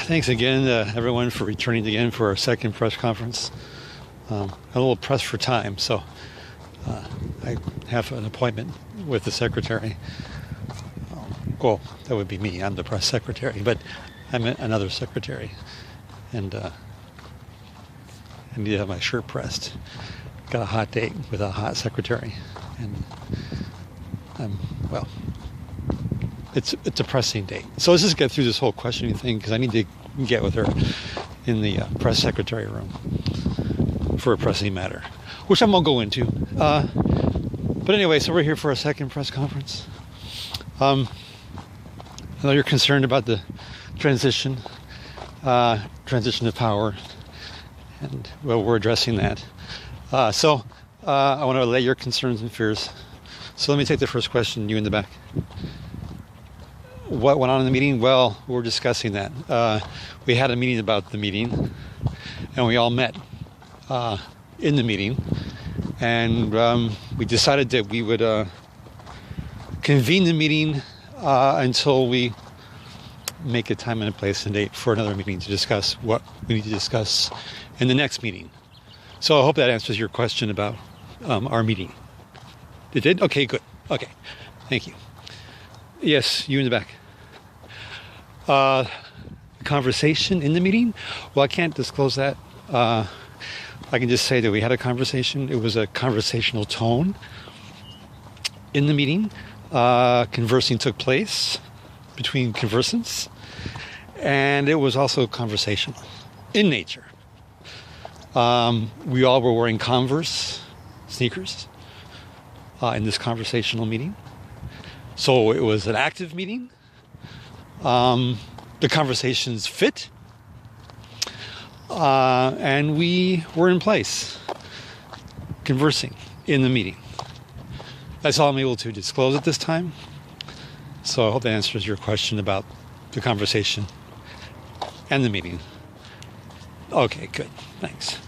Thanks again, everyone, for returning again for our second press conference. A little pressed for time, so I have an appointment with the secretary. Well, that would be me. I'm the press secretary, but I'm another secretary, and I need to have my shirt pressed. Got a hot date with a hot secretary, and it's a pressing date. So let's just get through this whole questioning thing because I need to get with her in the press secretary room for a pressing matter, which I won't go into. But anyway, so we're here for a second press conference. I know you're concerned about the transition of power, and well, we're addressing that. So I want to allay your concerns and fears. So let me take the first question, you in the back. What went on in the meeting? Well, we're discussing that. We had a meeting about the meeting, and we all met in the meeting, and we decided that we would convene the meeting until we make a time and a place and date for another meeting to discuss what we need to discuss in the next meeting. So I hope that answers your question about our meeting. It did? Okay, good. Okay, thank you. Yes, you in the back. Conversation in the meeting? Well, I can't disclose that. I can just say that we had a conversation. It was a conversational tone in the meeting. Conversing took place between conversants, and it was also conversational in nature. We all were wearing Converse sneakers in this conversational meeting. So it was an active meeting. The conversations fit. And we were in place, conversing in the meeting. That's all I'm able to disclose at this time. So I hope that answers your question about the conversation and the meeting. Okay, good. Thanks.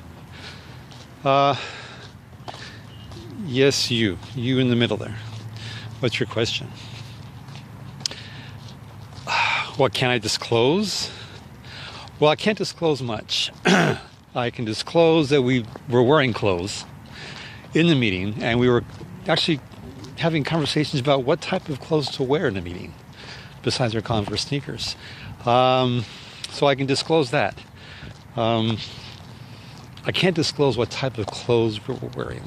Yes, you in the middle there. What's your question? What can I disclose? Well, I can't disclose much. I can disclose that we were wearing clothes in the meeting, and we were actually having conversations about what type of clothes to wear in the meeting, besides our Converse sneakers. So I can disclose that. I can't disclose what type of clothes we're wearing.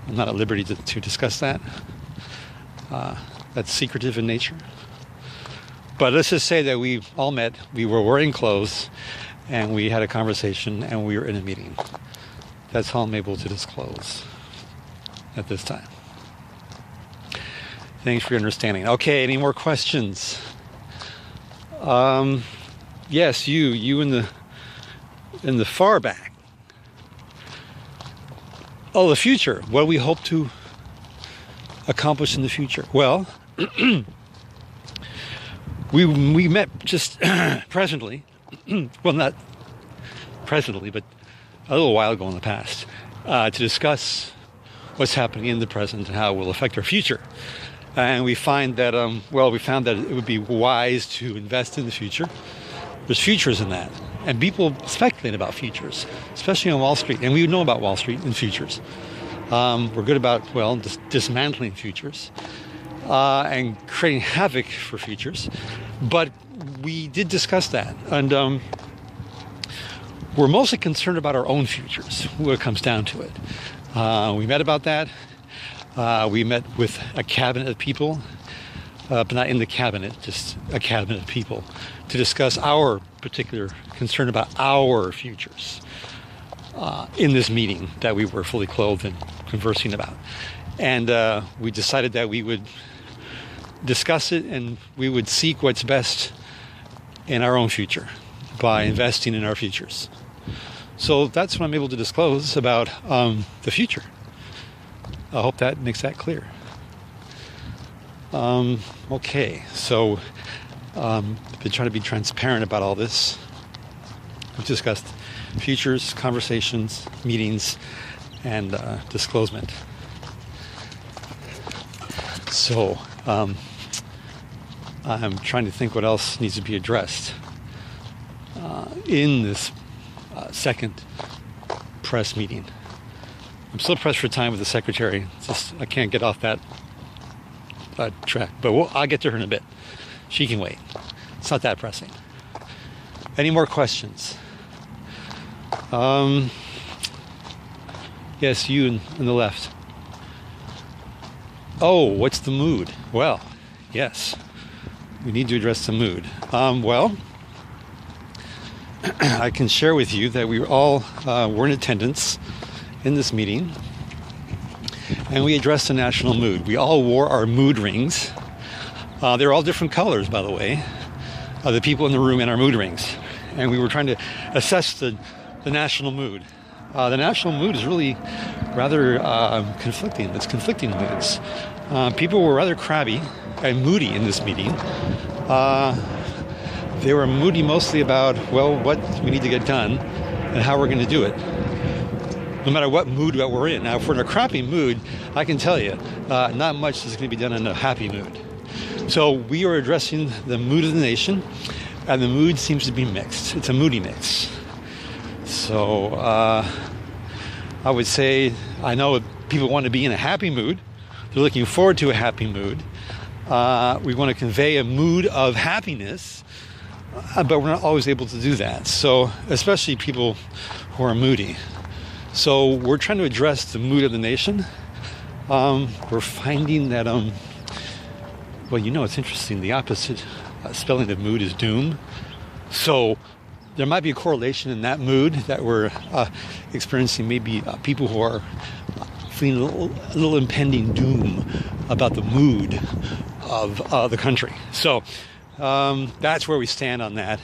I'm not at liberty to discuss that. That's secretive in nature. But let's just say that we all met, we were wearing clothes, and we had a conversation, and we were in a meeting. That's all I'm able to disclose at this time. Thanks for your understanding. Okay, any more questions? Yes, you in the far back. Oh, the future. What do we hope to accomplish in the future? Well, we met just presently, well, not presently, but a little while ago in the past, to discuss what's happening in the present and how it will affect our future. And we find that, we found that it would be wise to invest in the future. There's futures in that. And people speculate about futures, especially on Wall Street. And we know about Wall Street and futures. We're good about, dismantling futures and creating havoc for futures. But we did discuss that. And we're mostly concerned about our own futures, when it comes down to it. We met about that. We met with a cabinet of people, but not in the cabinet, just a cabinet of people, to discuss our particular concern about our futures in this meeting that we were fully clothed and conversing about. And we decided that we would discuss it and we would seek what's best in our own future by investing in our futures. So that's what I'm able to disclose about the future. I hope that makes that clear. Okay, so I've been trying to be transparent about all this. We've discussed futures, conversations, meetings, and disclosement. So I'm trying to think what else needs to be addressed. in this second press meeting. I'm still pressed for time with the secretary. It's just I can't get off that track. But I'll get to her in a bit. She can wait. It's not that pressing. Any more questions? Yes, you on the left. Oh, what's the mood? Well, yes, we need to address the mood. Well, I can share with you that we all were in attendance in this meeting, and we addressed the national mood. We all wore our mood rings. They're all different colors, by the way, the people in the room and our mood rings. And we were trying to assess the national mood. The national mood is really rather conflicting. It's conflicting moods. People were rather crabby and moody in this meeting. They were moody mostly about, well, what we need to get done and how we're going to do it, no matter what mood that we're in. Now, if we're in a crappy mood, I can tell you, not much is going to be done in a happy mood. So we are addressing the mood of the nation, and the mood seems to be mixed. It's a moody mix. So I would say, I know people want to be in a happy mood. They're looking forward to a happy mood. We want to convey a mood of happiness, but we're not always able to do that. So, especially people who are moody. So we're trying to address the mood of the nation. We're finding that, well, you know, it's interesting. The opposite spelling of mood is doom. So there might be a correlation in that mood that we're experiencing. Maybe people who are feeling a little impending doom about the mood of the country. So that's where we stand on that.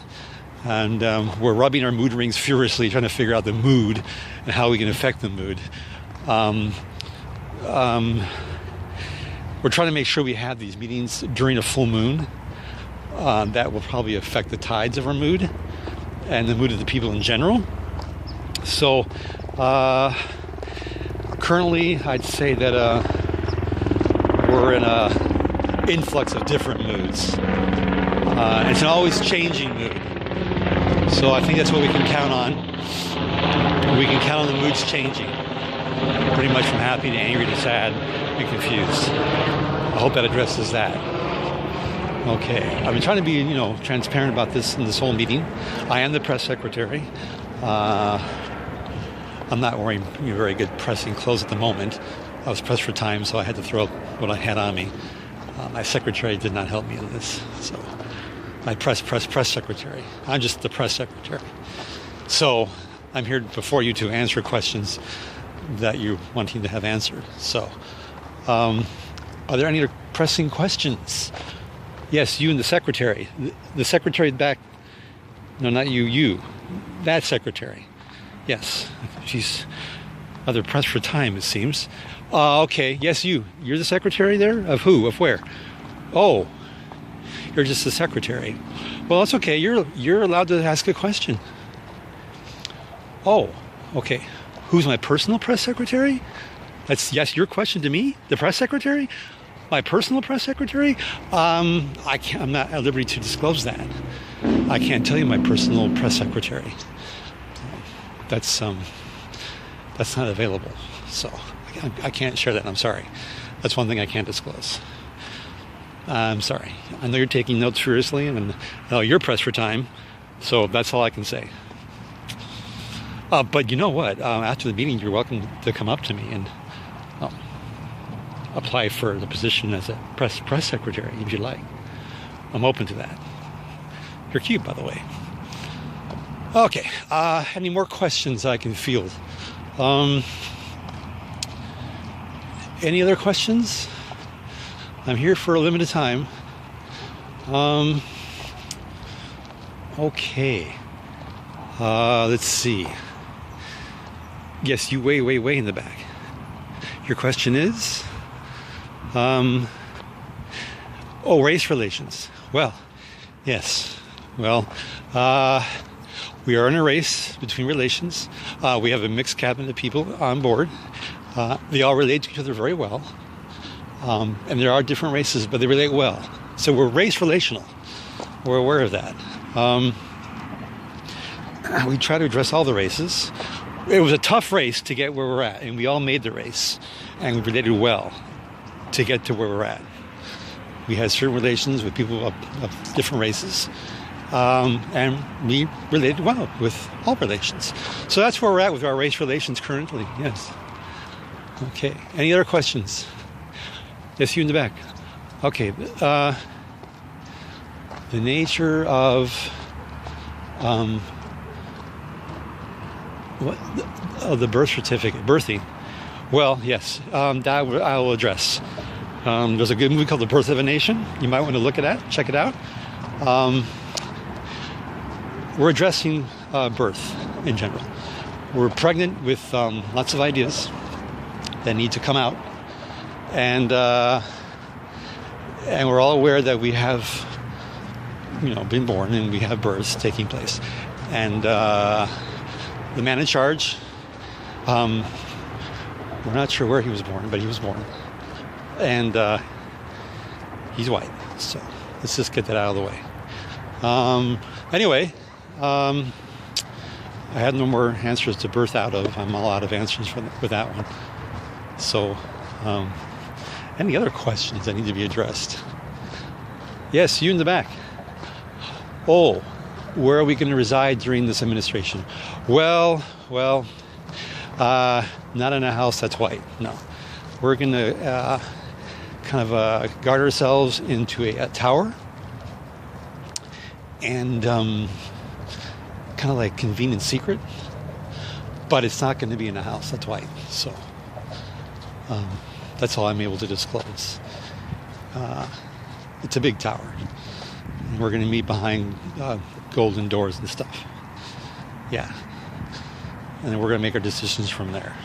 And we're rubbing our mood rings furiously, trying to figure out the mood and how we can affect the mood. We're trying to make sure we have these meetings during a full moon. That will probably affect the tides of our mood and the mood of the people in general. So currently, I'd say that we're in a influx of different moods. It's an always changing mood. So I think that's what we can count on. We can count on the moods changing, pretty much from happy to angry to sad and confused. I hope that addresses that. Okay, I've been trying to be, transparent about this in this whole meeting. I am the press secretary. I'm not wearing very good pressing clothes at the moment. I was pressed for time, so I had to throw what I had on me. My secretary did not help me in this, so my press secretary. I'm just the press secretary. So I'm here before you to answer questions that you're wanting to have answered. So are there any other pressing questions? Yes, you and the secretary. The secretary back. No, not you. You. That secretary. Yes. She's rather pressed for time, it seems. Okay. Yes, you. You're the secretary there? Of who? Of where? Oh. You're just the secretary. Well, that's okay. You're allowed to ask a question. Oh. Okay. Who's my personal press secretary? Yes, your question to me? The press secretary? My personal press secretary? I'm not at liberty to disclose that. I can't tell you my personal press secretary. That's not available. So I can't share that. I'm sorry. That's one thing I can't disclose. I'm sorry. I know you're taking notes furiously, and you're pressed for time. So that's all I can say. But you know what? After the meeting, you're welcome to come up to me and apply for the position as a press secretary if you like. I'm open to that. You're cute, by the way. Okay. Any more questions I can field? Any other questions? I'm here for a limited time. Okay. Let's see. Yes, you way in the back. Your question is? Race relations. Well, yes. Well, we are in a race between relations. We have a mixed cabinet of people on board. They all relate to each other very well. And there are different races, but they relate well. So we're race relational. We're aware of that. we try to address all the races. It was a tough race to get where we're at, and we all made the race, and we related well to get to where we're at. We had certain relations with people of different races, and we related well with all relations. So that's where we're at with our race relations currently, yes. Okay, any other questions? Yes, you in the back. Okay, the nature of the birth certificate, birthing. Well, yes, that I will address. There's a good movie called The Birth of a Nation. You might want to look at that, check it out. We're addressing birth in general. We're pregnant with lots of ideas that need to come out, and we're all aware that we have, been born and we have births taking place, and the man in charge, we're not sure where he was born, but he was born, and he's white. So let's just get that out of the way. Anyway, I had no more answers to birth out of. I'm all out of answers with that one. So, any other questions that need to be addressed? Yes, you in the back. Oh, where are we going to reside during this administration? Well, not in a house that's white. No, we're going to kind of guard ourselves into a tower and kind of like convene in secret. But it's not going to be in a house that's white. So that's all I'm able to disclose. It's a big tower. And we're going to meet behind golden doors and stuff. Yeah. And then we're going to make our decisions from there.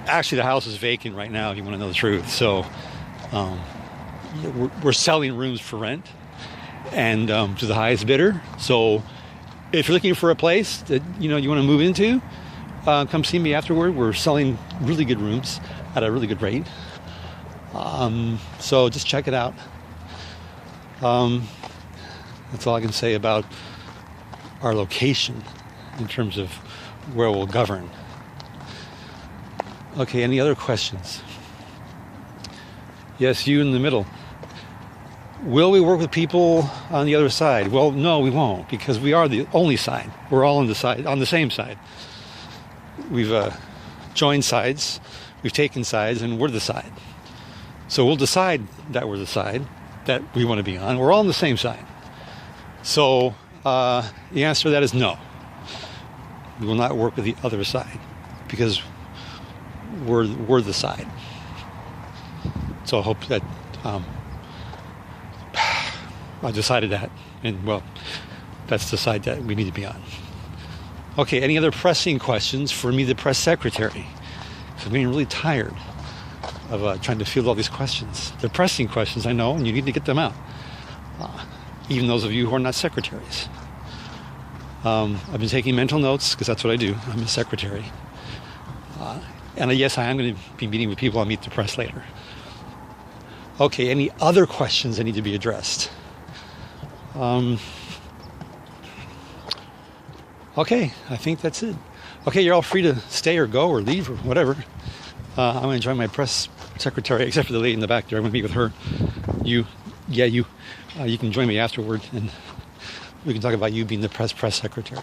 Actually, the house is vacant right now, if you want to know the truth. So we're selling rooms for rent and to the highest bidder. So if you're looking for a place that you want to move into, come see me afterward. We're selling really good rooms at a really good rate. So just check it out. That's all I can say about our location in terms of where we'll govern. Okay, any other questions? Yes, you in the middle. Will we work with people on the other side? Well, no, we won't, because we are the only side. We're all on the same side. We've joined sides, we've taken sides, and we're the side. So we'll decide that we're the side that we want to be on. We're all on the same side. So the answer to that is no. We will not work with the other side because we're the side. So I hope that I decided that, and well, that's the side that we need to be on. Okay, any other pressing questions for me, the press secretary? I'm getting really tired of trying to field all these questions. They're pressing questions, I know, and you need to get them out. Even those of you who are not secretaries. I've been taking mental notes because that's what I do. I'm a secretary. And yes, I am going to be meeting with people. I'll meet the press later. Okay, any other questions that need to be addressed? Okay, I think that's it. Okay, you're all free to stay or go or leave or whatever. I'm going to join my press secretary, except for the lady in the back there. I'm going to meet with her. You can join me afterward, and we can talk about you being the press secretary.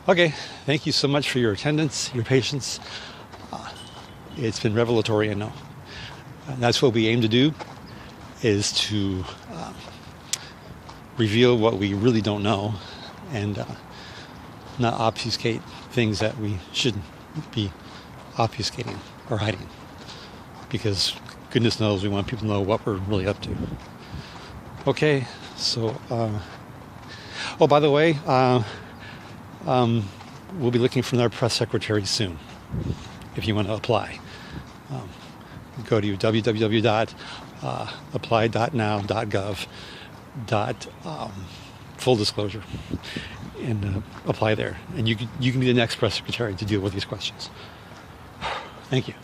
Okay, thank you so much for your attendance, your patience. It's been revelatory, I know. And that's what we aim to do, is to reveal what we really don't know and not obfuscate things that we shouldn't be obfuscating or hiding. Because goodness knows we want people to know what we're really up to. Okay, so, oh, by the way, we'll be looking for another press secretary soon, if you want to apply. Go to www.apply.now.gov. Full disclosure, and apply there. And you can be the next press secretary to deal with these questions. Thank you.